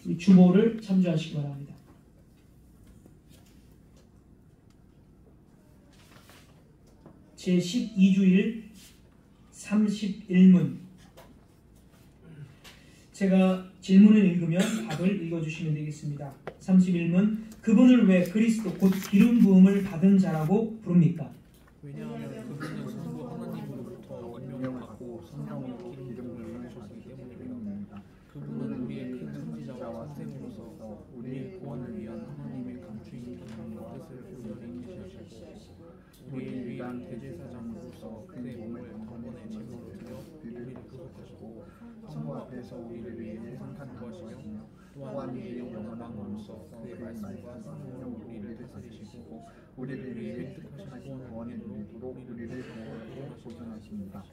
우리 주보를 참조하시기 바랍니다. 제12주일 31문. 제가 질문을 읽으면 답을 읽어주시면 되겠습니다. 31문. 그분을 왜 그리스도 곧 기름 부음을 받은 자라고 부릅니까? 왜냐하면 그분은 성부 하나님으로부터 임명을 받고 성령으로 기름 부음을 받으셨기 때문입니다. 그분은 우리의 큰 선지자와 선생으로서 우리의 구원을 위한 하나님의 감추인 기념의 뜻을 온전히 계시하시고 우리를 위한 대제사장으로서 그의 몸을 번번의 제물로 드려 우리를 구속하시고 성부 앞에서 우리를 위해 항상 구하시며 또한 우리의 영원한 왕으로서 그의 말씀과 성령으로 우리를 다스리시고 우리를 위해 획득하신 구원을 이루도록 우리를 보존하십니다.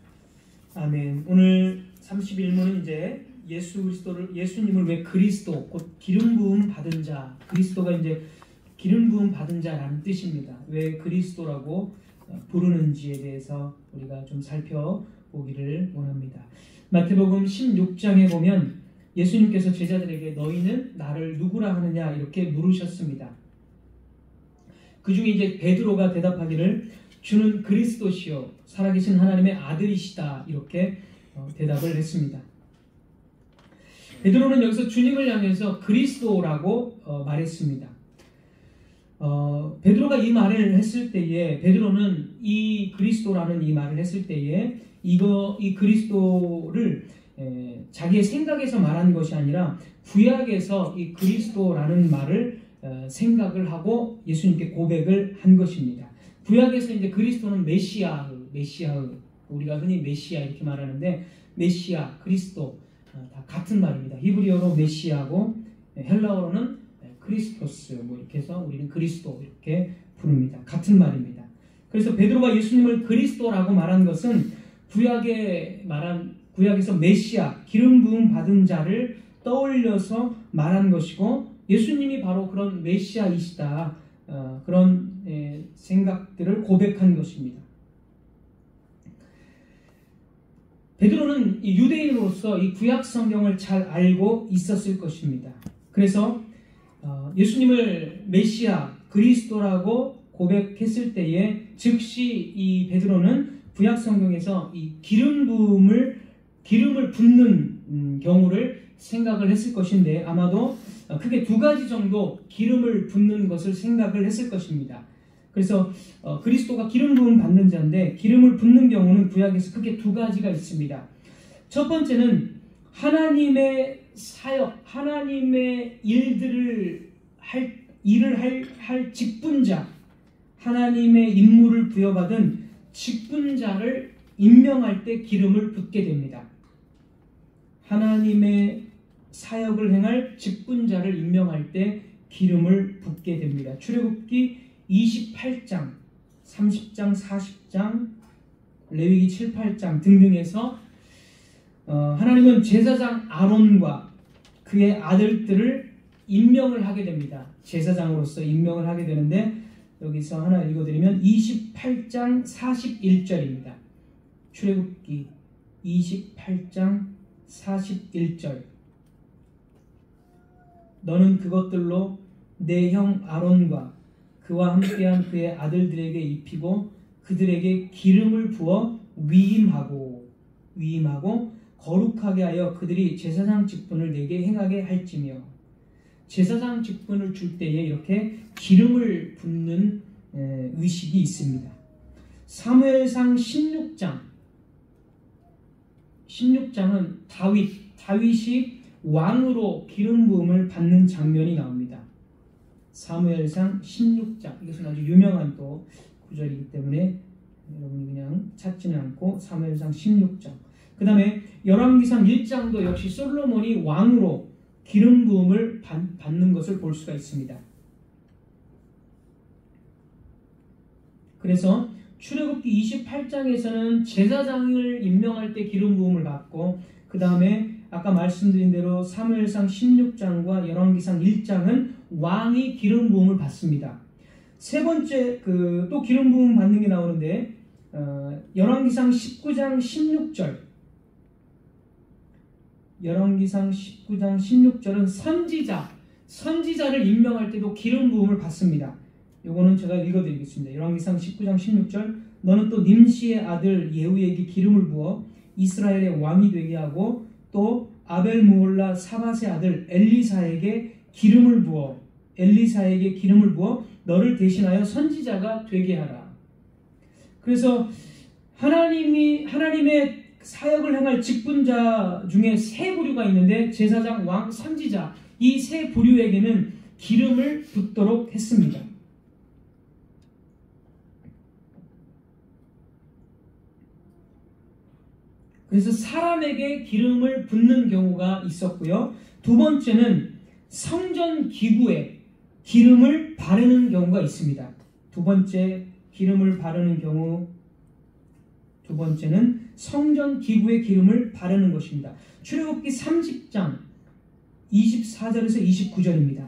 아멘. 오늘 31문은 이제 예수님을 왜 그리스도 곧 기름 부음 받은 자, 그리스도가 이제 기름 부음 받은 자라는 뜻입니다. 왜 그리스도라고 부르는지에 대해서 우리가 좀 살펴보기를 원합니다. 마태복음 16장에 보면 예수님께서 제자들에게 너희는 나를 누구라 하느냐 이렇게 물으셨습니다. 그 중에 이제 베드로가 대답하기를 주는 그리스도시요 살아계신 하나님의 아들이시다 이렇게 대답을 했습니다. 베드로는 여기서 주님을 향해서 그리스도라고 말했습니다. 베드로가 이 말을 했을 때에 베드로는 이 그리스도라는 이 말을 했을 때에 이 그리스도를 자기의 생각에서 말한 것이 아니라 구약에서 이 그리스도라는 말을 생각을 하고 예수님께 고백을 한 것입니다. 구약에서 이제 그리스도는 메시아, 우리가 흔히 메시아 이렇게 말하는데 메시아, 그리스도 다 같은 말입니다. 히브리어로 메시아고 헬라어로는 크리스토스 이렇게 해서 우리는 그리스도 이렇게 부릅니다. 같은 말입니다. 그래서 베드로가 예수님을 그리스도라고 말한 것은 구약에서 메시아, 기름 부음 받은 자를 떠올려서 말한 것이고 예수님이 바로 그런 메시아이시다 그런 생각들을 고백한 것입니다. 베드로는 유대인으로서 이 구약 성경을 잘 알고 있었을 것입니다. 그래서 예수님을 메시아, 그리스도라고 고백했을 때에 즉시 이 베드로는 구약 성경에서 이 기름을 붓는 경우를 생각을 했을 것인데 아마도 크게 두 가지 정도 기름을 붓는 것을 생각을 했을 것입니다. 그래서 그리스도가 기름 부음 받는 자인데 기름을 붓는 경우는 구약에서 크게 두 가지가 있습니다. 첫 번째는 하나님의 사역, 하나님의 일을 할 직분자, 하나님의 임무를 부여받은 직분자를 임명할 때 기름을 붓게 됩니다. 하나님의 사역을 행할 직분자를 임명할 때 기름을 붓게 됩니다. 출애굽기 28장, 30장, 40장, 레위기 7, 8장 등등에서 하나님은 제사장 아론과 그의 아들들을 임명을 하게 됩니다. 제사장으로서 임명을 하게 되는데 여기서 하나 읽어드리면 28장 41절입니다. 출애굽기 28장 41절 너는 그것들로 내 형 아론과 그와 함께한 그의 아들들에게 입히고 그들에게 기름을 부어 위임하고 거룩하게 하여 그들이 제사장 직분을 내게 행하게 할지며 제사장 직분을 줄 때에 이렇게 기름을 붓는 의식이 있습니다. 사무엘상 16장은 다윗이 왕으로 기름 부음을 받는 장면이 나옵니다. 사무엘상 16장 이것은 아주 유명한 또 구절이기 때문에 여러분이 그냥 찾지는 않고 사무엘상 16장 그 다음에 열왕기상 1장도 역시 솔로몬이 왕으로 기름 부음을 받는 것을 볼 수가 있습니다. 그래서 출애굽기 28장에서는 제사장을 임명할 때 기름 부음을 받고 그 다음에 아까 말씀드린 대로 사무엘상 16장과 열왕기상 1장은 왕이 기름 부음을 받습니다. 세 번째 또 기름 부음 받는 게 나오는데 열왕기상 19장 16절 열왕기상 19장 16절은 선지자를 임명할 때도 기름 부음을 받습니다. 요거는 제가 읽어드리겠습니다. 열왕기상 19장 16절 너는 또 님시의 아들 예후에게 기름을 부어 이스라엘의 왕이 되게 하고 또 아벨무올라 사밧의 아들 엘리사에게 기름을 부어 너를 대신하여 선지자가 되게 하라. 그래서 하나님의 사역을 행할 직분자 중에 세 부류가 있는데 제사장, 왕, 선지자 이 세 부류에게는 기름을 붓도록 했습니다. 그래서 사람에게 기름을 붓는 경우가 있었고요. 두 번째는 성전 기구에 기름을 바르는 경우가 있습니다. 두 번째는 성전 기구에 기름을 바르는 것입니다. 출애굽기 30장 24절에서 29절입니다.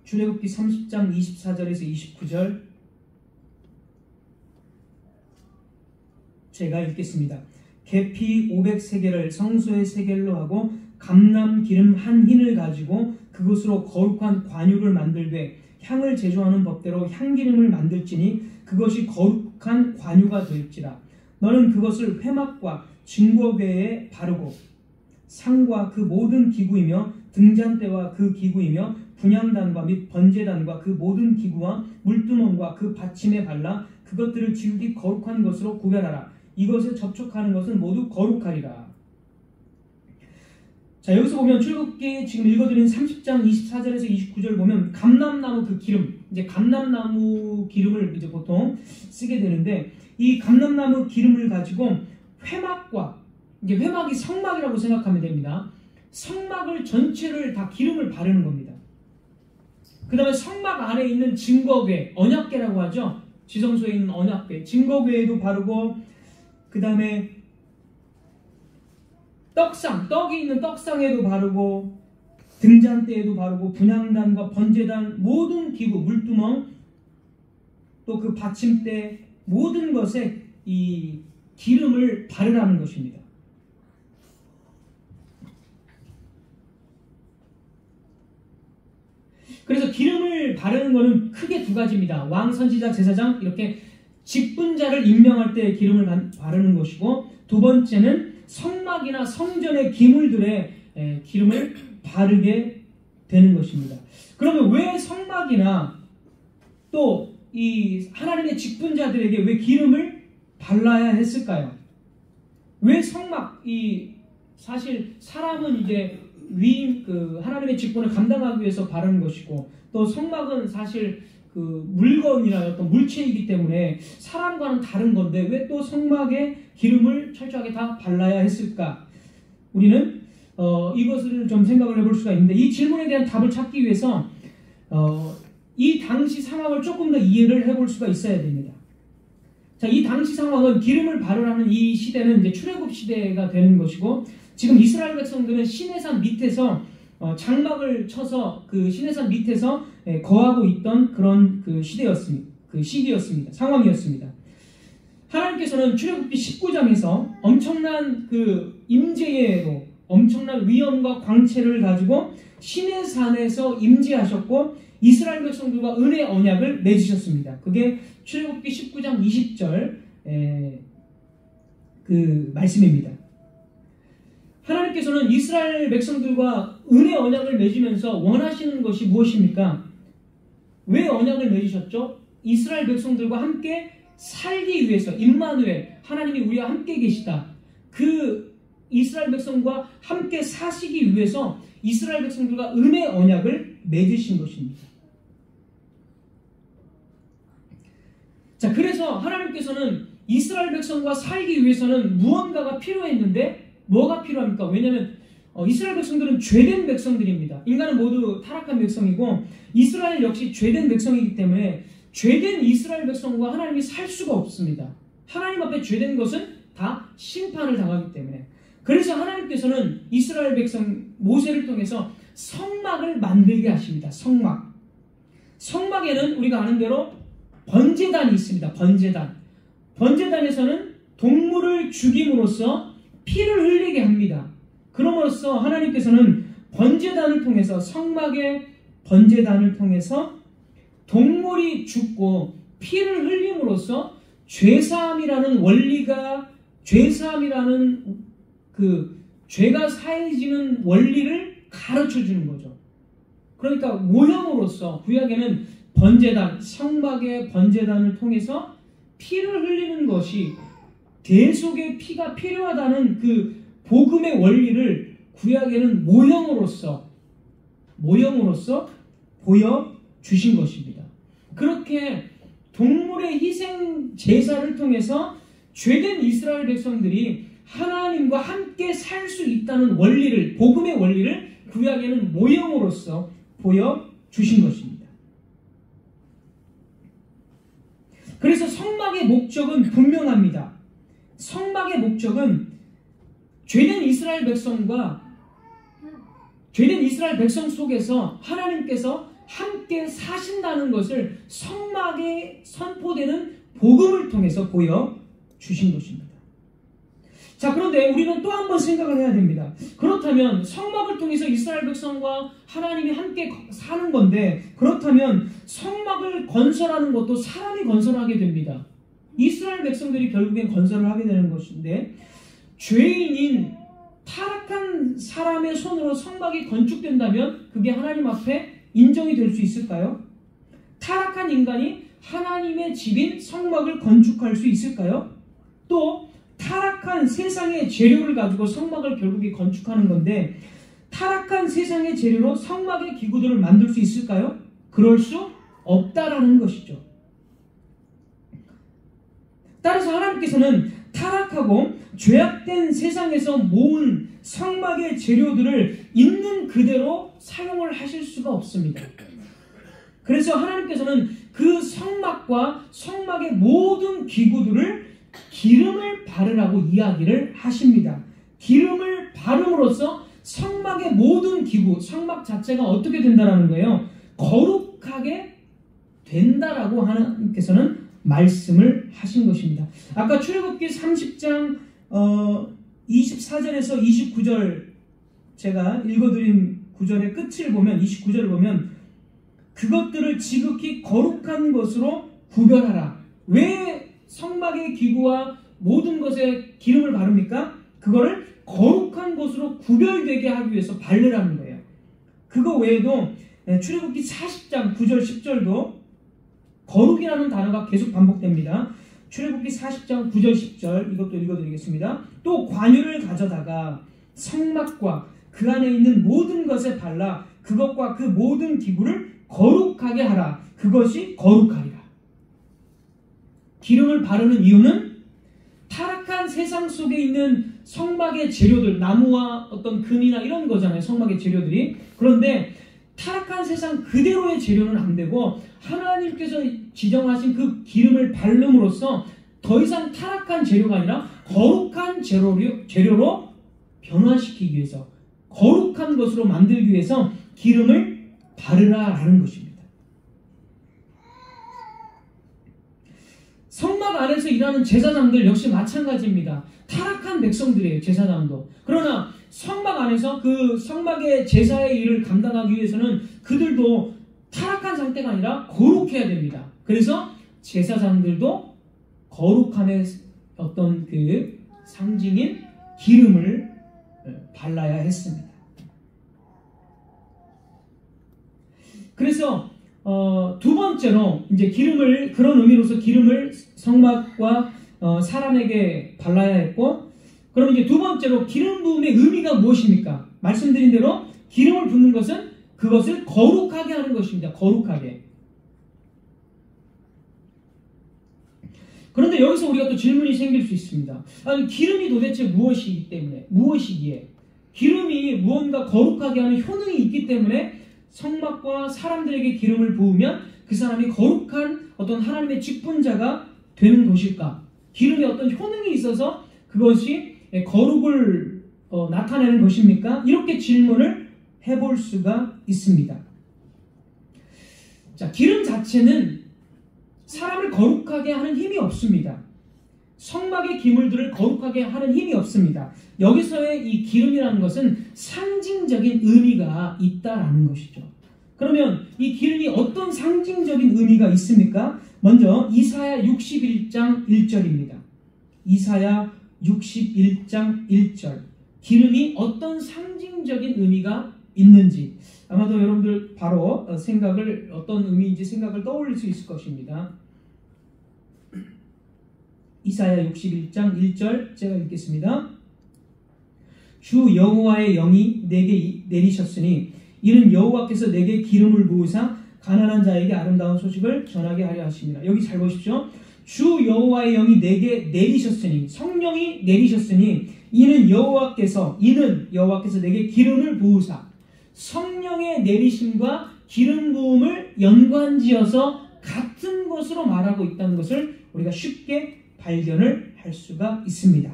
출애굽기 30장 24절에서 29절 제가 읽겠습니다. 계피 500세겔을 성소의 세겔로 하고 감람 기름 한 흰을 가지고 그것으로 거룩한 관유를 만들되 향을 제조하는 법대로 향기름을 만들지니 그것이 거룩한 관유가 될지라. 너는 그것을 회막과 증거궤에 바르고 상과 그 모든 기구이며 등잔대와 그 기구이며 분향단과 및 번제단과 그 모든 기구와 물두멍과 그 받침에 발라 그것들을 지극히 거룩한 것으로 구별하라. 이것에 접촉하는 것은 모두 거룩하리라. 자, 여기서 보면 출애굽기 지금 읽어드린 30장 24절에서 29절 보면 감람나무 그 기름, 이제 감람나무 기름을 이제 보통 쓰게 되는데 이 감람나무 기름을 가지고 회막과 이제 회막이 성막이라고 생각하면 됩니다. 성막을 전체를 다 기름을 바르는 겁니다. 그 다음에 성막 안에 있는 증거궤, 언약궤라고 하죠. 지성소에 있는 언약궤, 증거궤에도 바르고 그 다음에 떡이 있는 떡상에도 바르고 등잔대에도 바르고 분향단과 번제단 모든 기구, 물두멍 또 그 받침대 모든 것에 이 기름을 바르라는 것입니다. 그래서 기름을 바르는 것은 크게 두 가지입니다. 왕, 선지자, 제사장 이렇게 직분자를 임명할 때 기름을 바르는 것이고 두 번째는 성막이나 성전의 기물들에 기름을 바르게 되는 것입니다. 그러면 왜 성막이나 또 이 하나님의 직분자들에게 왜 기름을 발라야 했을까요? 왜 성막, 사실 사람은 이제 하나님의 직분을 감당하기 위해서 바르는 것이고 또 성막은 사실 그 물건이나 어떤 물체이기 때문에 사람과는 다른 건데 왜 또 성막에 기름을 철저하게 다 발라야 했을까? 우리는 이것을 좀 생각을 해볼 수가 있는데 이 질문에 대한 답을 찾기 위해서 이 당시 상황을 조금 더 이해를 해볼 수가 있어야 됩니다. 자, 이 당시 상황은 기름을 바르라는 이 시대는 이제 출애굽 시대가 되는 것이고 지금 이스라엘 백성들은 시내산 밑에서 장막을 쳐서 그 시내산 밑에서 거하고 있던 그런 그 시기였습니다. 상황이었습니다. 하나님께서는 출애굽기 19장에서 엄청난 그 임재로 엄청난 위엄과 광채를 가지고 시내산에서 임재하셨고 이스라엘 백성들과 은혜 언약을 맺으셨습니다. 그게 출애굽기 19장 20절 그 말씀입니다. 하나님께서는 이스라엘 백성들과 은혜 언약을 맺으면서 원하시는 것이 무엇입니까? 왜 언약을 맺으셨죠? 이스라엘 백성들과 함께 살기 위해서 임마누엘 하나님이 우리와 함께 계시다. 그 이스라엘 백성과 함께 사시기 위해서 이스라엘 백성들과 은혜 언약을 맺으신 것입니다. 자, 그래서 하나님께서는 이스라엘 백성과 살기 위해서는 무언가가 필요했는데 뭐가 필요합니까? 왜냐하면 이스라엘 백성들은 죄된 백성들입니다. 인간은 모두 타락한 백성이고 이스라엘 역시 죄된 백성이기 때문에 죄된 이스라엘 백성과 하나님이 살 수가 없습니다. 하나님 앞에 죄된 것은 다 심판을 당하기 때문에. 그래서 하나님께서는 이스라엘 백성 모세를 통해서 성막을 만들게 하십니다. 성막에는 우리가 아는 대로 번제단이 있습니다. 번제단. 번제단에서는 동물을 죽임으로써 피를 흘리게 합니다. 그럼으로써 하나님께서는 번제단을 통해서, 성막의 번제단을 통해서 동물이 죽고 피를 흘림으로써 죄사함이라는 원리가, 죄사함이라는 그 죄가 사해지는 원리를 가르쳐 주는 거죠. 그러니까 모형으로서 구약에는 번제단, 성막의 번제단을 통해서 피를 흘리는 것이, 대속의 피가 필요하다는 그 복음의 원리를 구약에는 모형으로서 보여주신 것입니다. 그렇게 동물의 희생 제사를 통해서 죄된 이스라엘 백성들이 하나님과 함께 살 수 있다는 원리를, 복음의 원리를 구약에는 모형으로서 보여주신 것입니다. 그래서 성막의 목적은 분명합니다. 성막의 목적은 죄된 이스라엘 백성 속에서 하나님께서 함께 사신다는 것을 성막에 선포되는 복음을 통해서 보여주신 것입니다. 자, 그런데 우리는 또 한 번 생각을 해야 됩니다. 그렇다면 성막을 통해서 이스라엘 백성과 하나님이 함께 사는 건데, 그렇다면 성막을 건설하는 것도 사람이 건설하게 됩니다. 이스라엘 백성들이 결국엔 건설을 하게 되는 것인데, 죄인인 타락한 사람의 손으로 성막이 건축된다면 그게 하나님 앞에 인정이 될 수 있을까요? 타락한 인간이 하나님의 집인 성막을 건축할 수 있을까요? 또 타락한 세상의 재료를 가지고 성막을 결국에 건축하는 건데, 타락한 세상의 재료로 성막의 기구들을 만들 수 있을까요? 그럴 수 없다라는 것이죠. 따라서 하나님께서는 타락하고 죄악된 세상에서 모은 성막의 재료들을 있는 그대로 사용을 하실 수가 없습니다. 그래서 하나님께서는 그 성막과 성막의 모든 기구들을 기름을 바르라고 이야기를 하십니다. 기름을 바름으로써 성막의 모든 기구, 성막 자체가 어떻게 된다라는 거예요? 거룩하게 된다라고 하나님께서는 말씀을 하신 것입니다. 아까 출애굽기 30장 24절에서 29절 제가 읽어드린 구절의 끝을 보면, 29절을 보면, 그것들을 지극히 거룩한 것으로 구별하라. 왜 성막의 기구와 모든 것에 기름을 바릅니까? 그거를 거룩한 것으로 구별되게 하기 위해서 바르라는 거예요. 그거 외에도 출애굽기 40장 9절 10절도 거룩이라는 단어가 계속 반복됩니다. 출애굽기 40장 9절 10절 이것도 읽어드리겠습니다. 또 관유를 가져다가 성막과 그 안에 있는 모든 것에 발라 그것과 그 모든 기구를 거룩하게 하라. 그것이 거룩하리라. 기름을 바르는 이유는 타락한 세상 속에 있는 성막의 재료들, 나무와 어떤 금이나 이런 거잖아요. 성막의 재료들이. 그런데 타락한 세상 그대로의 재료는 안 되고 하나님께서 지정하신 그 기름을 바름으로써 더 이상 타락한 재료가 아니라 거룩한 재료로 변화시키기 위해서, 거룩한 것으로 만들기 위해서 기름을 바르라라는 것입니다. 성막 안에서 일하는 제사장들 역시 마찬가지입니다. 타락한 백성들이에요, 제사장도. 그러나 성막 안에서 그 성막의 제사의 일을 감당하기 위해서는 그들도 타락한 상태가 아니라 거룩해야 됩니다. 그래서 제사장들도 거룩함의 어떤 그 상징인 기름을 발라야 했습니다. 그래서 두 번째로 이제 기름을, 그런 의미로서 기름을 성막과 사람에게 발라야 했고, 그럼 이제 두 번째로 기름 부음의 의미가 무엇입니까? 말씀드린 대로 기름을 붓는 것은 그것을 거룩하게 하는 것입니다. 거룩하게. 그런데 여기서 우리가 또 질문이 생길 수 있습니다. 아니, 기름이 도대체 무엇이기 때문에, 무엇이기에, 기름이 무언가 거룩하게 하는 효능이 있기 때문에 성막과 사람들에게 기름을 부으면 그 사람이 거룩한 어떤 하나님의 직분자가 되는 것일까? 기름에 어떤 효능이 있어서 그것이 거룩을 나타내는 것입니까? 이렇게 질문을 해볼 수가 있습니다. 자, 기름 자체는 사람을 거룩하게 하는 힘이 없습니다. 성막의 기물들을 거룩하게 하는 힘이 없습니다. 여기서의 이 기름이라는 것은 상징적인 의미가 있다라는 것이죠. 그러면 이 기름이 어떤 상징적인 의미가 있습니까? 먼저 이사야 61장 1절입니다. 이사야 61장 1절. 기름이 어떤 상징적인 의미가 있는지 아마도 여러분들 바로 어떤 의미인지 생각을 떠올릴 수 있을 것입니다. 이사야 61장 1절 제가 읽겠습니다. 주 여호와의 영이 내게 내리셨으니 이는 여호와께서 내게 기름을 부으사 가난한 자에게 아름다운 소식을 전하게 하려 하십니다. 여기 잘 보십시오. 주 여호와의 영이 내게 내리셨으니, 성령이 내리셨으니 이는 여호와께서 내게 기름을 부으사, 성령의 내리심과 기름 부음을 연관지어서 같은 것으로 말하고 있다는 것을 우리가 쉽게 발견을 할 수가 있습니다.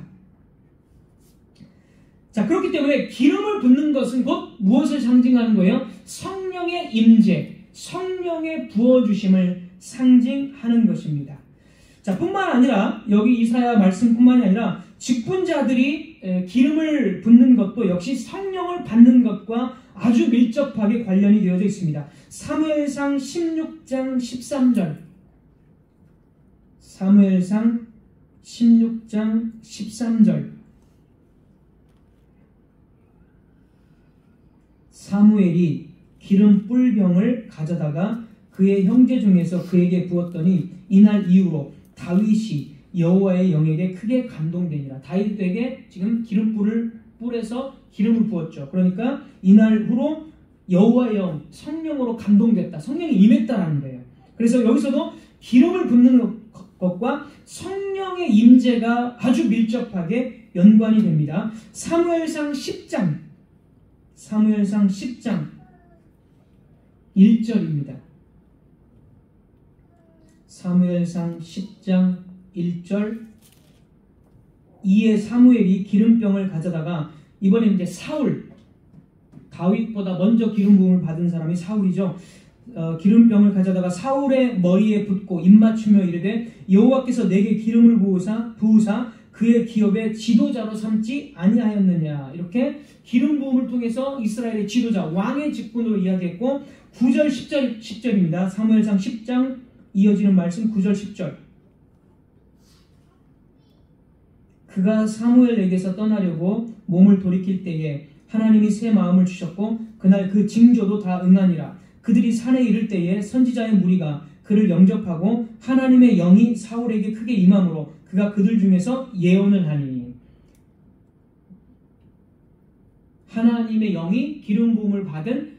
자, 그렇기 때문에 기름을 붓는 것은 곧 무엇을 상징하는 거예요? 성령의 임재, 성령의 부어주심을 상징하는 것입니다. 자, 뿐만 아니라 여기 이사야 말씀뿐만이 아니라 직분자들이 기름을 붓는 것도 역시 성령을 받는 것과 아주 밀접하게 관련이 되어져 있습니다. 사무엘상 16장 13절. 사무엘상 16장 13절. 사무엘이 기름 뿔병을 가져다가 그의 형제 중에서 그에게 부었더니 이날 이후로 다윗이 여호와의 영에게 크게 감동되니라. 다윗에게 지금 기름불을 뿔에서 기름을 부었죠. 그러니까 이날 후로 여호와의 영, 성령으로 감동됐다. 성령이 임했다라는 거예요. 그래서 여기서도 기름을 붓는 것과 성령의 임재가 아주 밀접하게 연관이 됩니다. 사무엘상 10장 1절입니다. 사무엘상 10장 1절. 이에 사무엘이 기름병을 가져다가, 이번에 이제 사울, 다윗보다 먼저 기름 부음을 받은 사람이 사울이죠. 기름병을 가져다가 사울의 머리에 붓고 입맞추며 이르되 여호와께서 내게 기름을 부으사 그의 기업의 지도자로 삼지 아니하였느냐. 이렇게 기름 부음을 통해서 이스라엘의 지도자, 왕의 직분으로 이야기했고, 9절 10절입니다. 사무엘상 10장 이어지는 말씀 9절 10절. 그가 사무엘에게서 떠나려고 몸을 돌이킬 때에 하나님이 새 마음을 주셨고 그날 그 징조도 다 응하니라. 그들이 산에 이를 때에 선지자의 무리가 그를 영접하고 하나님의 영이 사울에게 크게 임함으로 그가 그들 중에서 예언을 하니. 하나님의 영이 기름 부음을 받은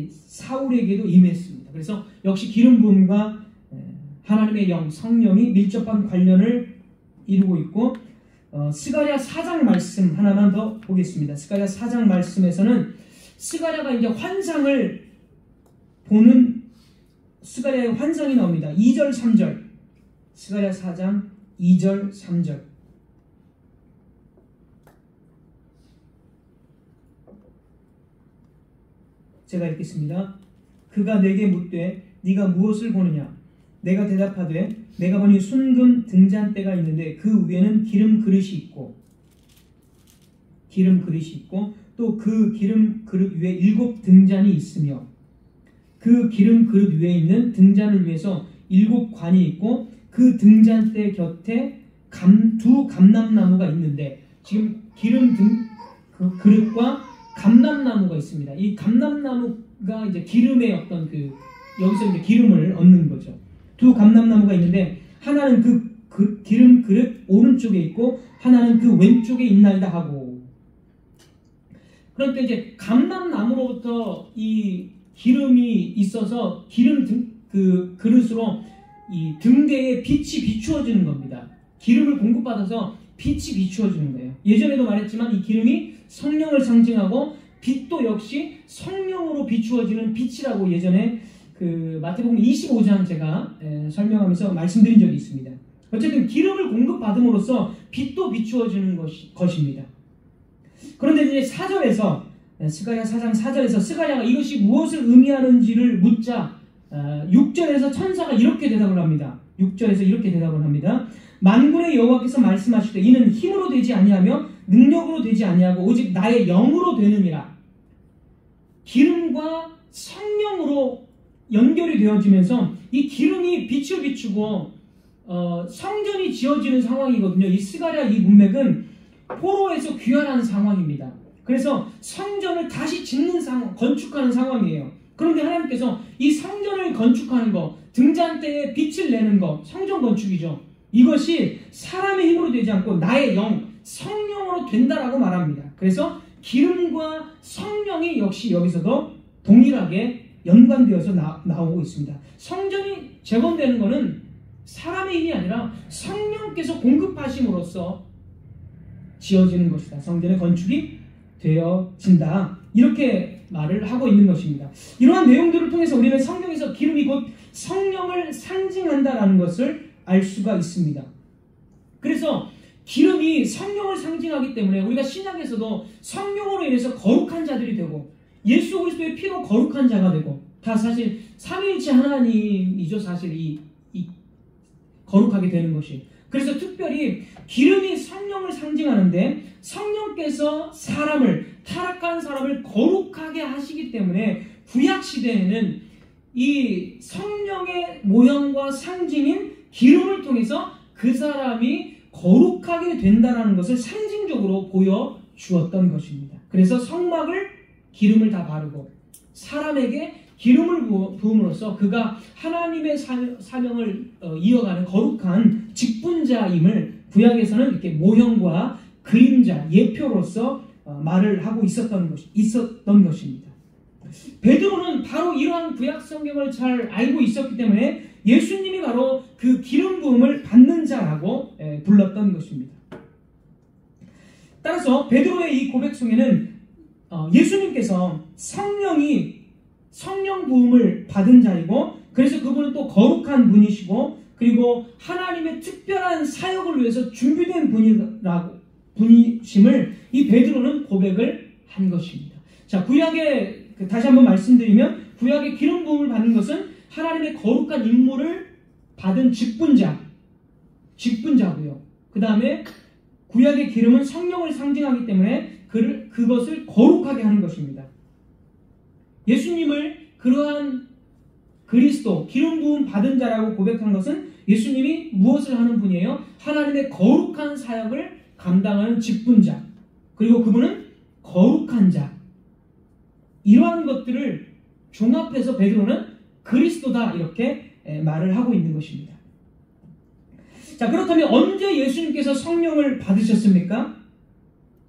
사울에게도 임했습니다. 그래서 역시 기름 부음과 하나님의 영, 성령이 밀접한 관련을 이루고 있고, 스가랴 4장 말씀 하나만 더 보겠습니다. 스가랴 4장 말씀에서는 스가랴가 이제 환상을 보는 스가랴의 환상이 나옵니다. 2절 3절. 스가랴 4장 2절 3절. 제가 읽겠습니다. 그가 내게 묻되 네가 무엇을 보느냐? 내가 대답하되 내가 보니 순금 등잔대가 있는데 그 위에는 기름 그릇이 있고 또 그 기름 그릇 위에 7 등잔이 있으며 그 기름 그릇 위에 있는 등잔을 위해서 7 관이 있고 그 등잔대 곁에 두 감람나무가 있는데, 지금 기름 그 그릇과 감람나무가 있습니다. 이 감람나무가 이제 기름의 어떤 여기서 이제 기름을 얻는 거죠. 두 감람나무가 있는데 하나는 그 기름 그릇 오른쪽에 있고 하나는 그 왼쪽에 있나이다 하고. 그러니까 이제 감람나무로부터 이 기름이 있어서 기름 그 그릇으로 이 등대에 빛이 비추어지는 겁니다. 기름을 공급받아서 빛이 비추어지는 거예요. 예전에도 말했지만 이 기름이 성령을 상징하고 빛도 역시 성령으로 비추어지는 빛이라고 예전에 마태복음 25장 제가 설명하면서 말씀드린 적이 있습니다. 어쨌든 기름을 공급받음으로써 빛도 비추어지는 것입니다. 그런데 이제 4절에서 스가랴 4장 4절에서 스가랴가 이것이 무엇을 의미하는지를 묻자 6절에서 천사가 이렇게 대답을 합니다. 6절에서 이렇게 대답을 합니다. 만군의 여호와께서 말씀하시되 이는 힘으로 되지 아니하며 능력으로 되지 아니하고 오직 나의 영으로 되느니라. 기름과 성령으로 연결이 되어지면서 이 기름이 빛을 비추고 성전이 지어지는 상황이거든요. 이 스가랴 이 문맥은 포로에서 귀환한 상황입니다. 그래서 성전을 다시 짓는 상황, 건축하는 상황이에요. 그런데 하나님께서 이 성전을 건축하는 거, 등잔대에 빛을 내는 거, 성전 건축이죠. 이것이 사람의 힘으로 되지 않고 나의 영, 성령으로 된다라고 말합니다. 그래서 기름과 성령이 역시 여기서도 동일하게 연관되어서 나오고 있습니다. 성전이 재건되는 것은 사람의 힘이 아니라 성령께서 공급하심으로써 지어지는 것이다. 성전의 건축이 되어진다. 이렇게 말을 하고 있는 것입니다. 이러한 내용들을 통해서 우리는 성경에서 기름이 곧 성령을 상징한다라는 것을 알 수가 있습니다. 그래서 기름이 성령을 상징하기 때문에 우리가 신약에서도 성령으로 인해서 거룩한 자들이 되고 예수 그리스도의 피로 거룩한 자가 되고 다 사실 삼위일체 하나님이죠. 사실 이 거룩하게 되는 것이. 그래서 특별히 기름이 성령을 상징하는데 성령께서 타락한 사람을 거룩하게 하시기 때문에 구약시대에는 이 성령의 모형과 상징인 기름을 통해서 그 사람이 거룩하게 된다는 것을 상징적으로 보여주었던 것입니다. 그래서 성막을 기름을 다 바르고 사람에게 기름을 부음으로써 그가 하나님의 사명을 이어가는 거룩한 직분자임을 구약에서는 이렇게 모형과 그림자, 예표로서 말을 하고 있었던 것입니다. 베드로는 바로 이러한 구약 성경을 잘 알고 있었기 때문에 예수님이 바로 그 기름 부음을 받는 자라고 불렀던 것입니다. 따라서 베드로의 이 고백 속에는 예수님께서 성령 부음을 받은 자이고 그래서 그분은 또 거룩한 분이시고 그리고 하나님의 특별한 사역을 위해서 준비된 분이심을 이 베드로는 고백을 한 것입니다. 자, 구약에 다시 한번 말씀드리면 구약의 기름 부음을 받는 것은 하나님의 거룩한 임무를 받은 직분자고요. 그 다음에 구약의 기름은 성령을 상징하기 때문에 그것을 거룩하게 하는 것입니다. 예수님을 그러한 그리스도, 기름 부음 받은 자라고 고백한 것은 예수님이 무엇을 하는 분이에요? 하나님의 거룩한 사역을 감당하는 직분자, 그리고 그분은 거룩한 자. 이러한 것들을 종합해서 베드로는 그리스도다 이렇게 말을 하고 있는 것입니다. 자, 그렇다면 언제 예수님께서 성령을 받으셨습니까?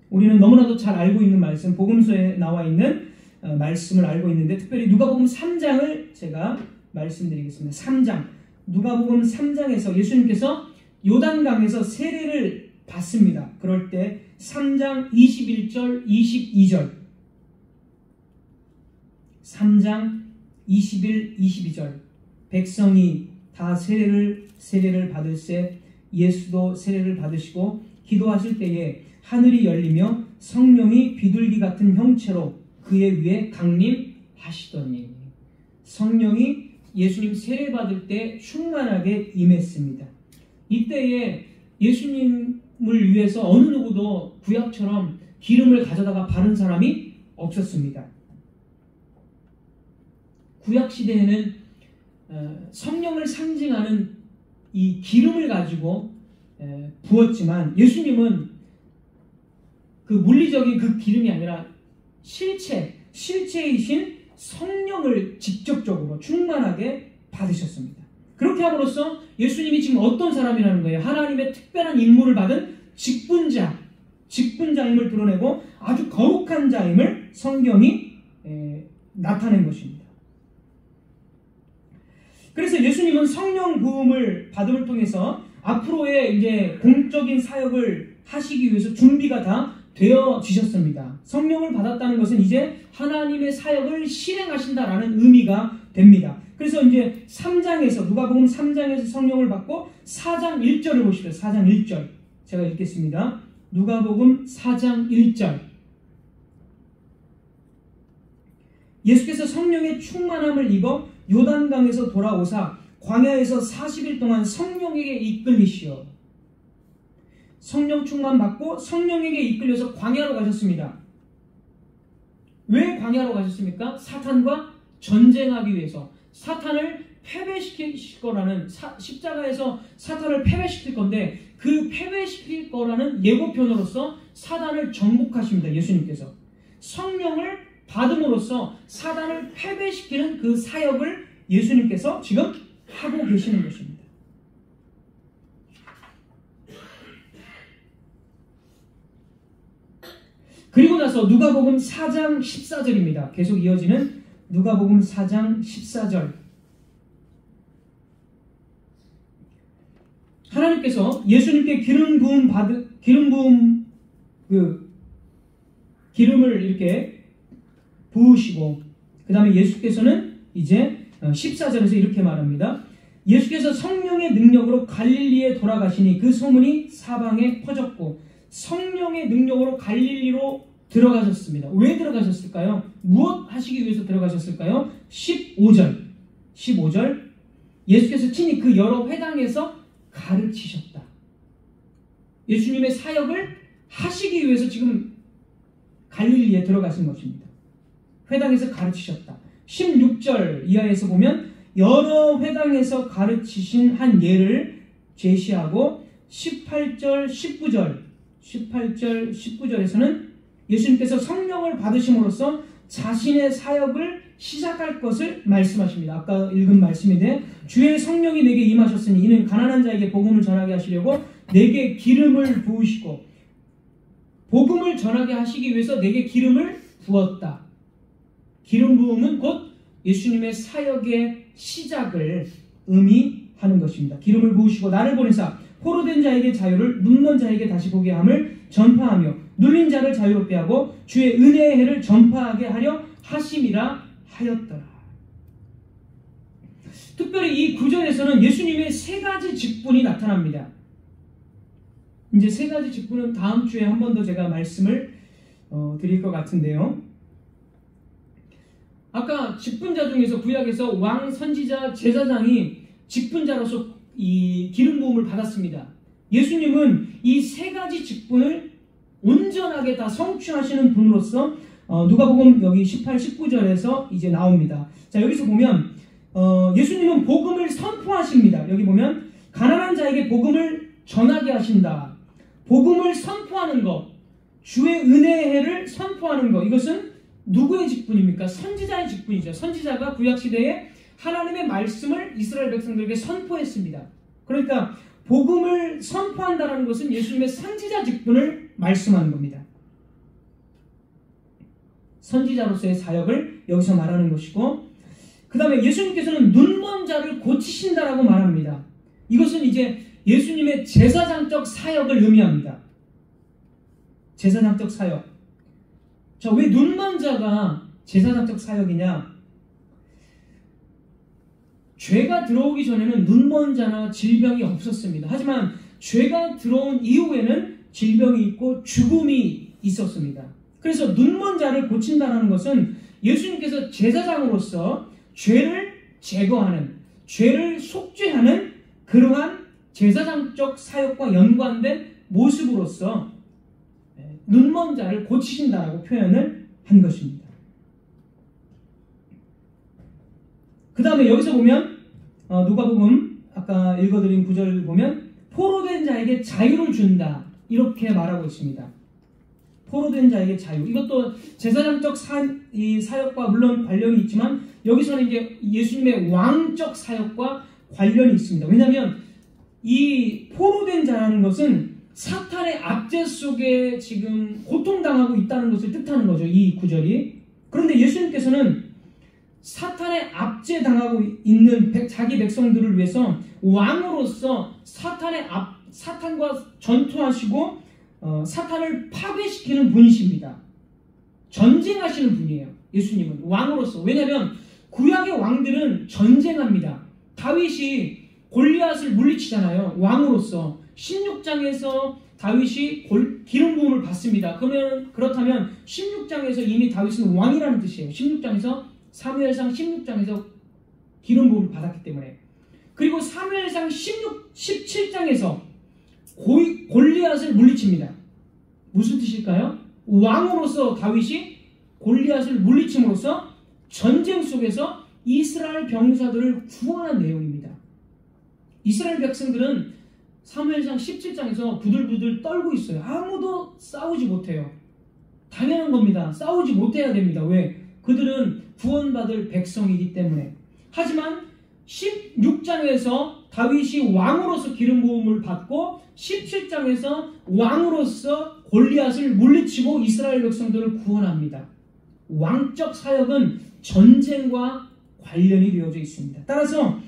우리는 너무나도 잘 알고 있는 말씀, 복음서에 나와 있는 말씀을 알고 있는데 특별히 누가복음 3장을 제가 말씀드리겠습니다. 3장, 누가복음 3장에서 예수님께서 요단강에서 세례를 받습니다. 그럴 때 3장 21절, 22절 3장 21, 22절 백성이 다 세례를 받을세 예수도 세례를 받으시고 기도하실 때에 하늘이 열리며 성령이 비둘기 같은 형체로 그의 위에 강림하시더니 성령이 예수님 세례 받을 때 충만하게 임했습니다. 이때에 예수님을 위해서 어느 누구도 구약처럼 기름을 가져다가 바른 사람이 없었습니다. 구약 시대에는 성령을 상징하는 이 기름을 가지고 부었지만 예수님은 그 물리적인 그 기름이 아니라 실체이신 성령을 직접적으로 충만하게 받으셨습니다. 그렇게 함으로써 예수님이 지금 어떤 사람이라는 거예요? 하나님의 특별한 임무를 받은 직분자임을 드러내고 아주 거룩한 자임을 성경이 나타낸 것입니다. 그래서 예수님은 성령 부음을 받음을 통해서 앞으로의 이제 공적인 사역을 하시기 위해서 준비가 다 되어지셨습니다. 성령을 받았다는 것은 이제 하나님의 사역을 실행하신다라는 의미가 됩니다. 그래서 이제 3장에서 누가복음 3장에서 성령을 받고 4장 1절을 보시죠. 4장 1절 제가 읽겠습니다. 누가복음 4장 1절 예수께서 성령의 충만함을 입어 요단강에서 돌아오사 광야에서 40일 동안 성령에게 이끌리시어 성령 충만 받고 성령에게 이끌려서 광야로 가셨습니다. 왜 광야로 가셨습니까? 사탄과 전쟁하기 위해서. 사탄을 패배시킬 거라는, 십자가에서 사탄을 패배시킬 건데 그 패배시킬 거라는 예고편으로서 사단을 정복하십니다. 예수님께서 성령을 받음으로써 사단을 패배시키는 그 사역을 예수님께서 지금 하고 계시는 것입니다. 그리고 나서 누가복음 4장 14절입니다. 계속 이어지는 누가복음 4장 14절. 하나님께서 예수님께 기름을 이렇게 부으시고, 그 다음에 예수께서는 이제 14절에서 이렇게 말합니다. 예수께서 성령의 능력으로 갈릴리에 돌아가시니 그 소문이 사방에 퍼졌고, 성령의 능력으로 갈릴리로 들어가셨습니다. 왜 들어가셨을까요? 무엇 하시기 위해서 들어가셨을까요? 15절 예수께서 친히 그 여러 회당에서 가르치셨다. 예수님의 사역을 하시기 위해서 지금 갈릴리에 들어가신 것입니다. 회당에서 가르치셨다. 16절 이하에서 보면 여러 회당에서 가르치신 한 예를 제시하고 18절, 19절에서는 예수님께서 성령을 받으심으로써 자신의 사역을 시작할 것을 말씀하십니다. 아까 읽은 말씀인데, 주의 성령이 내게 임하셨으니 이는 가난한 자에게 복음을 전하게 하시려고 내게 기름을 부으시고, 복음을 전하게 하시기 위해서 내게 기름을 부었다. 기름 부음은 곧 예수님의 사역의 시작을 의미하는 것입니다. 기름을 부으시고 나를 보내사 포로된 자에게 자유를, 눈먼 자에게 다시 보게 함을 전파하며 눌린 자를 자유롭게 하고 주의 은혜의 해를 전파하게 하려 하심이라 하였더라. 특별히 이 구절에서는 예수님의 세 가지 직분이 나타납니다. 이제 세 가지 직분은 다음 주에 한 번 더 제가 말씀을 드릴 것 같은데요. 아까 직분자 중에서 구약에서 왕, 선지자, 제사장이 직분자로서 이 기름 부음을 받았습니다. 예수님은 이 세 가지 직분을 온전하게 다 성취하시는 분으로서 누가복음 여기 18, 19절에서 이제 나옵니다. 자, 여기서 보면 예수님은 복음을 선포하십니다. 여기 보면 가난한 자에게 복음을 전하게 하신다. 복음을 선포하는 것, 주의 은혜의 해를 선포하는 것, 이것은 누구의 직분입니까? 선지자의 직분이죠. 선지자가 구약시대에 하나님의 말씀을 이스라엘 백성들에게 선포했습니다. 그러니까 복음을 선포한다는 것은 예수님의 선지자 직분을 말씀하는 겁니다. 선지자로서의 사역을 여기서 말하는 것이고, 그 다음에 예수님께서는 눈먼 자를 고치신다라고 말합니다. 이것은 이제 예수님의 제사장적 사역을 의미합니다. 제사장적 사역. 자, 왜 눈먼 자가 제사장적 사역이냐? 죄가 들어오기 전에는 눈먼 자나 질병이 없었습니다. 하지만 죄가 들어온 이후에는 질병이 있고 죽음이 있었습니다. 그래서 눈먼 자를 고친다는 것은 예수님께서 제사장으로서 죄를 제거하는, 죄를 속죄하는 그러한 제사장적 사역과 연관된 모습으로서 눈먼 자를 고치신다라고 표현을 한 것입니다. 그 다음에 여기서 보면 누가복음 아까 읽어드린 구절을 보면 포로된 자에게 자유를 준다 이렇게 말하고 있습니다. 포로된 자에게 자유. 이것도 제사장적 사역과 물론 관련이 있지만 여기서는 이제 예수님의 왕적 사역과 관련이 있습니다. 왜냐하면 이 포로된 자라는 것은 사탄의 압제 속에 지금 고통당하고 있다는 것을 뜻하는 거죠. 이 구절이. 그런데 예수님께서는 사탄의 압제당하고 있는 자기 백성들을 위해서 왕으로서 사탄과 전투하시고 사탄을 파괴시키는 분이십니다. 전쟁하시는 분이에요. 예수님은 왕으로서. 왜냐하면 구약의 왕들은 전쟁합니다. 다윗이 골리앗을 물리치잖아요. 왕으로서. 16장에서 다윗이 기름 부음을 받습니다. 그렇다면 16장에서 이미 다윗은 왕이라는 뜻이에요. 16장에서 사무엘상 16장에서 기름 부음을 받았기 때문에. 그리고 사무엘상 17장에서 골리앗을 물리칩니다. 무슨 뜻일까요? 왕으로서 다윗이 골리앗을 물리침으로써 전쟁 속에서 이스라엘 병사들을 구원한 내용입니다. 이스라엘 백성들은 사무엘상 17장에서 부들부들 떨고 있어요. 아무도 싸우지 못해요. 당연한 겁니다. 싸우지 못해야 됩니다. 왜? 그들은 구원받을 백성이기 때문에. 하지만 16장에서 다윗이 왕으로서 기름 부음을 받고 17장에서 왕으로서 골리앗을 물리치고 이스라엘 백성들을 구원합니다. 왕적 사역은 전쟁과 관련이 되어져 있습니다. 따라서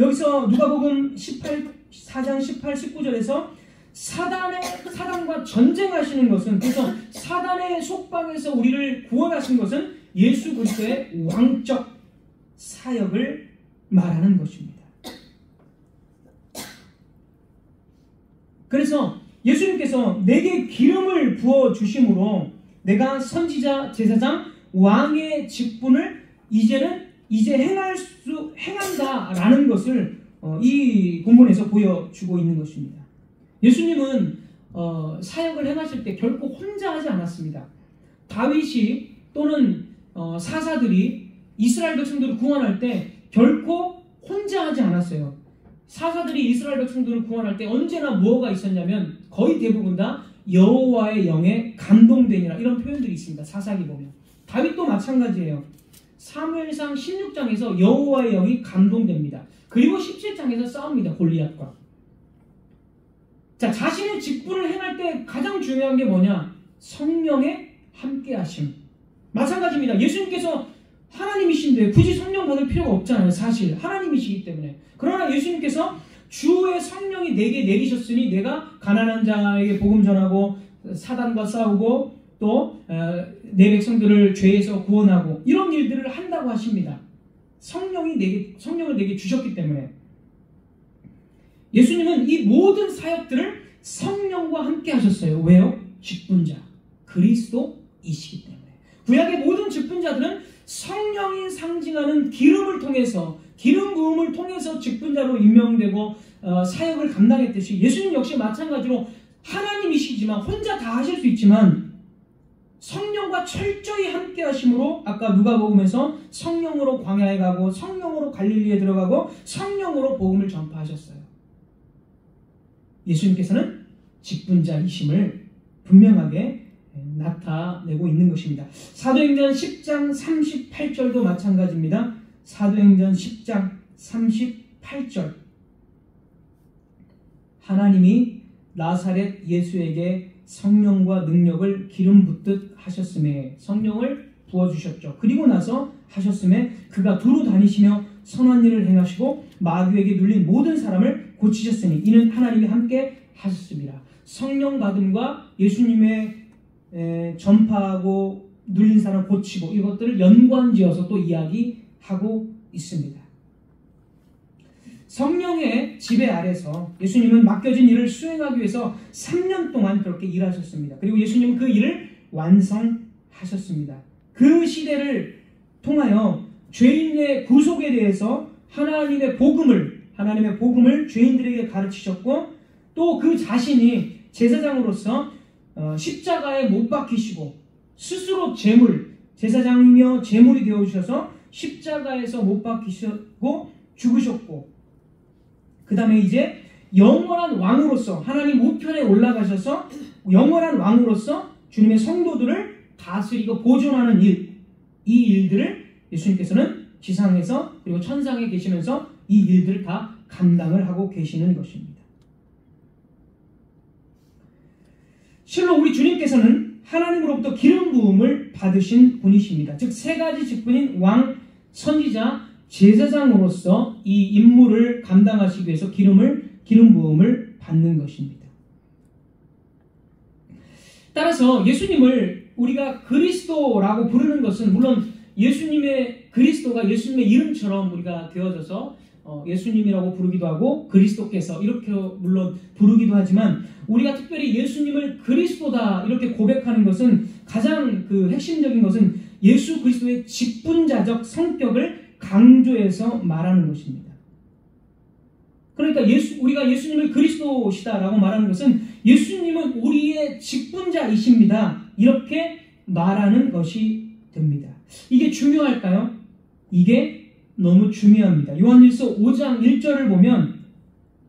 여기서 누가복음 4장 18, 19절에서 사단과 전쟁하시는 것은, 그래서 사단의 속박에서 우리를 구원하신 것은 예수 그리스도의 왕적 사역을 말하는 것입니다. 그래서 예수님께서 내게 기름을 부어 주심으로 내가 선지자, 제사장, 왕의 직분을 이제 행한다라는 것을 이 본문에서 보여주고 있는 것입니다. 예수님은 사역을 행하실 때 결코 혼자 하지 않았습니다. 다윗이 또는 사사들이 이스라엘 백성들을 구원할 때 결코 혼자 하지 않았어요. 사사들이 이스라엘 백성들을 구원할 때 언제나 뭐가 있었냐면 거의 대부분 다 여호와의 영에 감동되니라, 이런 표현들이 있습니다. 사사기 보면. 다윗도 마찬가지예요. 사무엘상 16장에서 여호와의 영이 감동됩니다. 그리고 17장에서 싸웁니다. 골리앗과. 자, 자신의 직분을 행할 때 가장 중요한 게 뭐냐? 성령의 함께하심. 마찬가지입니다. 예수님께서 하나님이신데 굳이 성령 받을 필요가 없잖아요. 사실 하나님이시기 때문에. 그러나 예수님께서 주의 성령이 내게 내리셨으니 내가 가난한 자에게 복음 전하고 사단과 싸우고 또 내 백성들을 죄에서 구원하고 이런 일들을 한다고 하십니다. 성령을 내게 주셨기 때문에. 예수님은 이 모든 사역들을 성령과 함께 하셨어요. 왜요? 직분자 그리스도이시기 때문에. 구약의 모든 직분자들은 성령이 상징하는 기름을 통해서, 기름 부음을 통해서 직분자로 임명되고 사역을 감당했듯이 예수님 역시 마찬가지로 하나님이시지만 혼자 다 하실 수 있지만 성령과 철저히 함께 하심으로 아까 누가복음에서 성령으로 광야에 가고 성령으로 갈릴리에 들어가고 성령으로 복음을 전파하셨어요. 예수님께서는 직분자이심을 분명하게 나타내고 있는 것입니다. 사도행전 10장 38절도 마찬가지입니다. 사도행전 10장 38절. 하나님이 나사렛 예수에게 성령과 능력을 기름 붓듯 하셨음에, 성령을 부어주셨죠. 그리고 나서 하셨음에 그가 두루 다니시며 선한 일을 행하시고 마귀에게 눌린 모든 사람을 고치셨으니 이는 하나님이 함께 하셨습니다. 성령 받음과 예수님의 전파하고 눌린 사람 고치고 이것들을 연관지어서 또 이야기하고 있습니다. 성령의 지배 아래서 예수님은 맡겨진 일을 수행하기 위해서 3년 동안 그렇게 일하셨습니다. 그리고 예수님은 그 일을 완성하셨습니다. 그 시대를 통하여 죄인의 구속에 대해서 하나님의 복음을 죄인들에게 가르치셨고 또 그 자신이 제사장으로서 십자가에 못 박히시고 스스로 제사장이며 제물이 되어주셔서 십자가에서 못 박히시고 죽으셨고 그 다음에 이제 영원한 왕으로서 하나님 우편에 올라가셔서 영원한 왕으로서 주님의 성도들을 다스리고 보존하는 일, 이 일들을 예수님께서는 지상에서 그리고 천상에 계시면서 이 일들을 다 감당을 하고 계시는 것입니다. 실로 우리 주님께서는 하나님으로부터 기름 부음을 받으신 분이십니다. 즉 세 가지 직분인 왕, 선지자, 제사장으로서 이 임무를 감당하시기 위해서 기름 부음을 받는 것입니다. 따라서 예수님을 우리가 그리스도라고 부르는 것은 물론 예수님의 그리스도가 예수님의 이름처럼 우리가 되어져서 예수님이라고 부르기도 하고 그리스도께서 이렇게 물론 부르기도 하지만 우리가 특별히 예수님을 그리스도다 이렇게 고백하는 것은 가장 그 핵심적인 것은 예수 그리스도의 직분자적 성격을 강조해서 말하는 것입니다. 그러니까 우리가 예수님을 그리스도시다라고 말하는 것은 예수님은 우리의 직분자이십니다. 이렇게 말하는 것이 됩니다. 이게 중요할까요? 이게 너무 중요합니다. 요한일서 5장 1절을 보면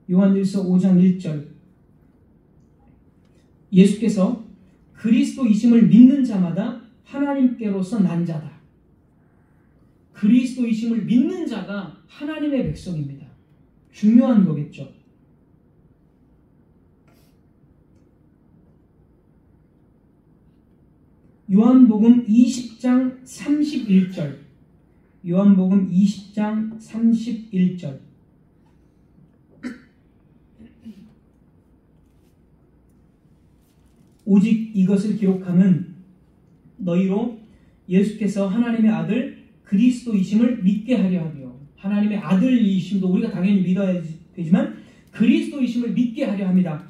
요한일서 5장 1절 예수께서 그리스도이심을 믿는 자마다 하나님께로서 난 자다. 그리스도이심을 믿는 자가 하나님의 백성입니다. 중요한 거겠죠. 요한복음 20장 31절 요한복음 20장 31절 오직 이것을 기록함은 너희로 예수께서 하나님의 아들 그리스도이심을 믿게 하려 하며 하나님의 아들이심도 우리가 당연히 믿어야 되지만 그리스도이심을 믿게 하려 합니다.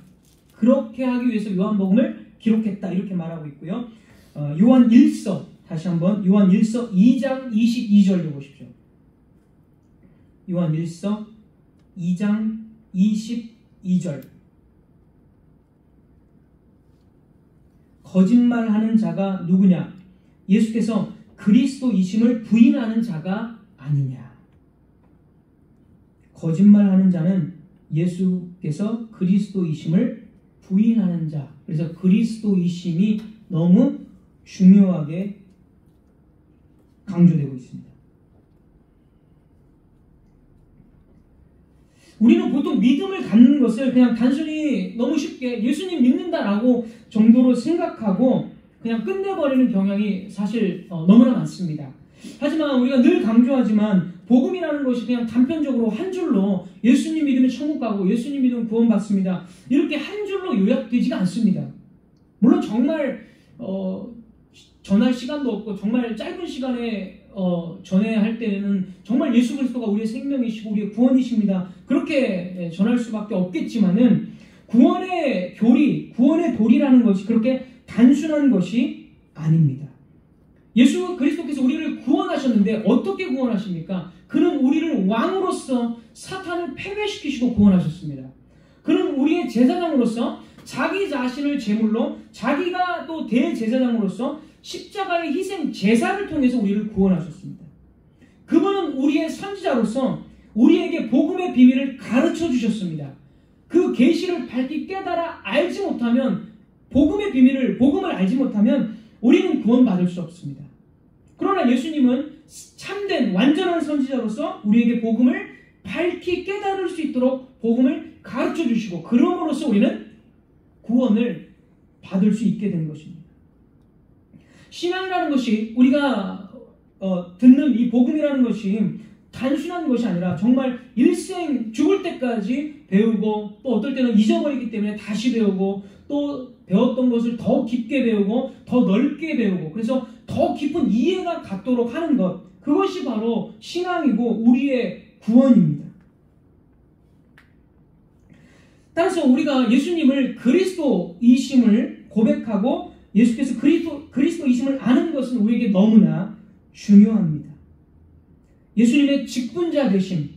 그렇게 하기 위해서 요한복음을 기록했다 이렇게 말하고 있고요. 요한일서 다시 한번 요한일서 2장 22절도 보십시오. 요한일서 2장 22절 거짓말하는 자가 누구냐? 예수께서 그리스도이심을 부인하는 자가 아니냐? 거짓말하는 자는 예수께서 그리스도이심을 부인하는 자. 그래서 그리스도이심이 너무 중요하게 강조되고 있습니다. 우리는 보통 믿음을 갖는 것을 그냥 단순히 너무 쉽게 예수님 믿는다라고 정도로 생각하고 그냥 끝내버리는 경향이 사실 너무나 많습니다. 하지만 우리가 늘 강조하지만 복음이라는 것이 그냥 단편적으로 한 줄로 예수님 믿으면 천국 가고 예수님 믿으면 구원받습니다. 이렇게 한 줄로 요약되지가 않습니다. 물론 정말 전할 시간도 없고 정말 짧은 시간에 전해할 때는 정말 예수 그리스도가 우리의 생명이시고 우리의 구원이십니다. 그렇게 전할 수밖에 없겠지만은 구원의 교리, 구원의 도리라는 것이 그렇게 단순한 것이 아닙니다. 예수 그리스도께서 우리를 구원하셨는데 어떻게 구원하십니까? 그는 우리를 왕으로서 사탄을 패배시키시고 구원하셨습니다. 그는 우리의 제사장으로서 자기 자신을 제물로 자기가 또 대제사장으로서 십자가의 희생 제사를 통해서 우리를 구원하셨습니다. 그분은 우리의 선지자로서 우리에게 복음의 비밀을 가르쳐 주셨습니다. 그 계시를 밝히 깨달아 알지 못하면 복음을 알지 못하면 우리는 구원받을 수 없습니다. 그러나 예수님은 참된 완전한 선지자로서 우리에게 복음을 밝히 깨달을 수 있도록 복음을 가르쳐 주시고 그럼으로써 우리는 구원을 받을 수 있게 된 것입니다. 신앙이라는 것이 우리가 듣는 이 복음이라는 것이 단순한 것이 아니라 정말 일생 죽을 때까지 배우고 또 어떨 때는 잊어버리기 때문에 다시 배우고 또 배웠던 것을 더 깊게 배우고 더 넓게 배우고 그래서 더 깊은 이해가 갖도록 하는 것 그것이 바로 신앙이고 우리의 구원입니다. 따라서 우리가 예수님을 그리스도이심을 고백하고 예수께서 그리스도이심을 아는 것은 우리에게 너무나 중요합니다. 예수님의 직분자 되심,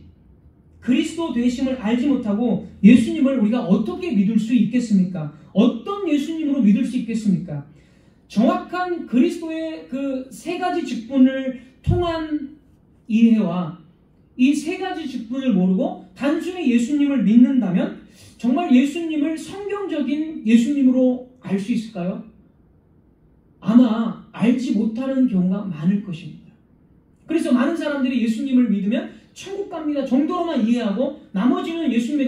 그리스도 되심을 알지 못하고 예수님을 우리가 어떻게 믿을 수 있겠습니까? 어떤 예수님으로 믿을 수 있겠습니까? 정확한 그리스도의 그 세 가지 직분을 통한 이해와 이 세 가지 직분을 모르고 단순히 예수님을 믿는다면 정말 예수님을 성경적인 예수님으로 알 수 있을까요? 아마 알지 못하는 경우가 많을 것입니다. 그래서 많은 사람들이 예수님을 믿으면 천국 갑니다 정도로만 이해하고 나머지는 예수님에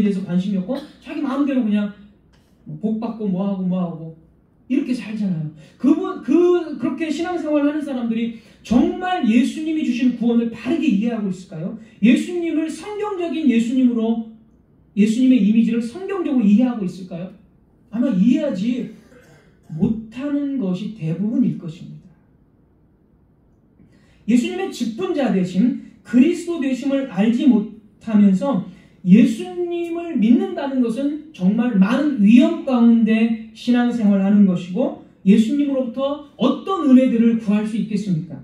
대해서 관심이 없고 자기 마음대로 그냥 복 받고 뭐하고 이렇게 살잖아요. 그렇게 신앙생활을 하는 사람들이 정말 예수님이 주신 구원을 바르게 이해하고 있을까요? 예수님을 성경적인 예수님으로 예수님의 이미지를 성경적으로 이해하고 있을까요? 아마 이해하지 못하는 것이 대부분일 것입니다. 예수님의 직분자 되심, 그리스도 되심을 알지 못하면서 예수님을 믿는다는 것은 정말 많은 위험 가운데 신앙생활하는 것이고 예수님으로부터 어떤 은혜들을 구할 수 있겠습니까?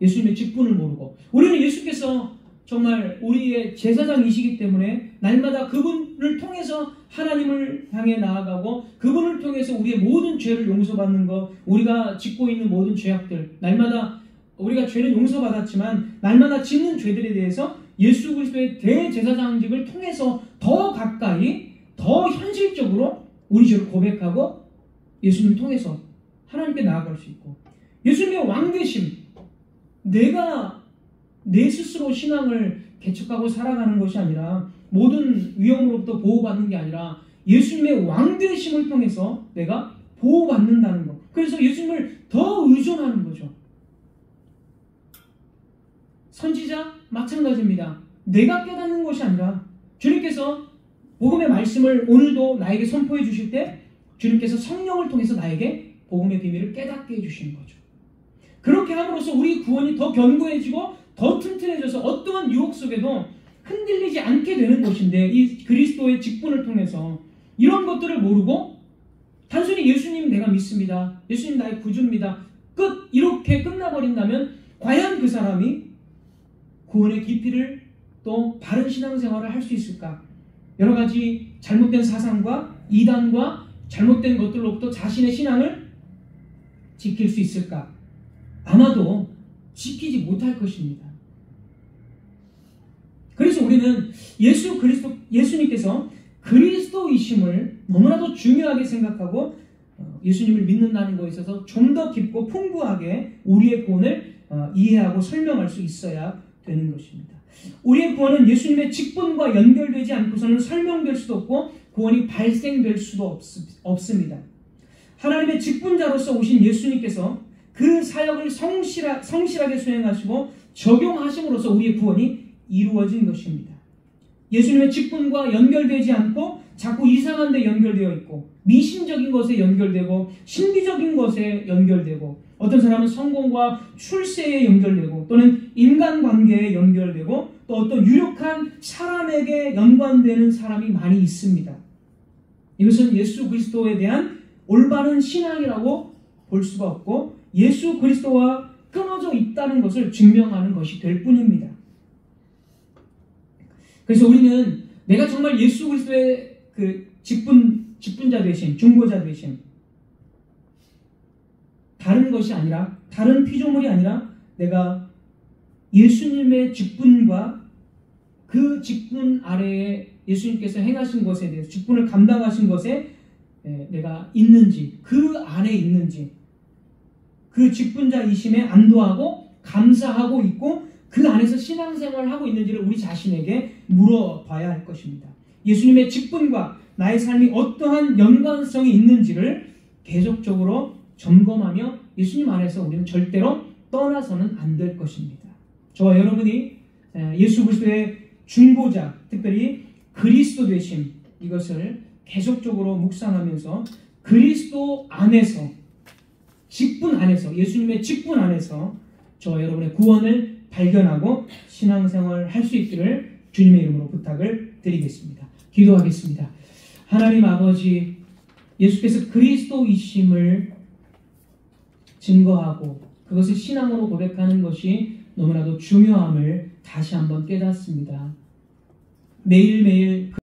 예수님의 직분을 모르고 우리는 예수께서 정말 우리의 제사장이시기 때문에 날마다 그분을 통해서 하나님을 향해 나아가고 그분을 통해서 우리의 모든 죄를 용서받는 것, 우리가 짓고 있는 모든 죄악들, 날마다 우리가 죄는 용서받았지만 날마다 짓는 죄들에 대해서 예수 그리스도의 대제사장직을 통해서 더 가까이, 더 현실적으로 우리 죄를 고백하고 예수님을 통해서 하나님께 나아갈 수 있고, 예수님의 왕되심, 내가 내 스스로 신앙을 개척하고 살아가는 것이 아니라, 모든 위험으로부터 보호받는 게 아니라 예수님의 왕되심을 통해서 내가 보호받는다는 것. 그래서 예수님을 더 의존하는 거죠. 선지자 마찬가지입니다. 내가 깨닫는 것이 아니라 주님께서 복음의 말씀을 오늘도 나에게 선포해 주실 때 주님께서 성령을 통해서 나에게 복음의 비밀을 깨닫게 해주시는 거죠. 그렇게 함으로써 우리 구원이 더 견고해지고 더 튼튼해져서 어떠한 유혹 속에도 흔들리지 않게 되는 것인데, 이 그리스도의 직분을 통해서 이런 것들을 모르고 단순히 예수님 내가 믿습니다, 예수님 나의 구주입니다, 끝, 이렇게 끝나버린다면 과연 그 사람이 구원의 깊이를 또 바른 신앙생활을 할 수 있을까? 여러 가지 잘못된 사상과 이단과 잘못된 것들로부터 자신의 신앙을 지킬 수 있을까? 아마도 지키지 못할 것입니다. 그래서 우리는 예수님께서 그리스도이심을 너무나도 중요하게 생각하고 예수님을 믿는다는 것에 있어서 좀 더 깊고 풍부하게 우리의 구원을 이해하고 설명할 수 있어야 되는 것입니다. 우리의 구원은 예수님의 직분과 연결되지 않고서는 설명될 수도 없고 구원이 발생될 수도 없습니다. 하나님의 직분자로서 오신 예수님께서 그 사역을 성실하게 수행하시고 적용하심으로써 우리의 구원이 이루어진 것입니다. 예수님의 직분과 연결되지 않고 자꾸 이상한 데 연결되어 있고, 미신적인 것에 연결되고, 신비적인 것에 연결되고, 어떤 사람은 성공과 출세에 연결되고, 또는 인간관계에 연결되고, 또 어떤 유력한 사람에게 연관되는 사람이 많이 있습니다. 이것은 예수 그리스도에 대한 올바른 신앙이라고 볼 수가 없고, 예수 그리스도와 끊어져 있다는 것을 증명하는 것이 될 뿐입니다. 그래서 우리는 내가 정말 예수 그리스도의 그 직분자 되심, 중보자 되심, 다른 것이 아니라, 다른 피조물이 아니라 내가 예수님의 직분과 그 직분 아래에 예수님께서 행하신 것에 대해서, 직분을 감당하신 것에 내가 있는지, 그 안에 있는지, 그 직분자이심에 안도하고 감사하고 있고 그 안에서 신앙생활을 하고 있는지를 우리 자신에게 물어봐야 할 것입니다. 예수님의 직분과 나의 삶이 어떠한 연관성이 있는지를 계속적으로 점검하며 예수님 안에서 우리는 절대로 떠나서는 안 될 것입니다. 저와 여러분이 예수 그리스도의 중보자, 특별히 그리스도 되심, 이것을 계속적으로 묵상하면서 그리스도 안에서, 직분 안에서, 예수님의 직분 안에서 저와 여러분의 구원을 발견하고 신앙생활을 할 수 있기를 주님의 이름으로 부탁을 드리겠습니다. 기도하겠습니다. 하나님 아버지, 예수께서 그리스도이심을 증거하고 그것을 신앙으로 고백하는 것이 너무나도 중요함을 다시 한번 깨닫습니다. 매일매일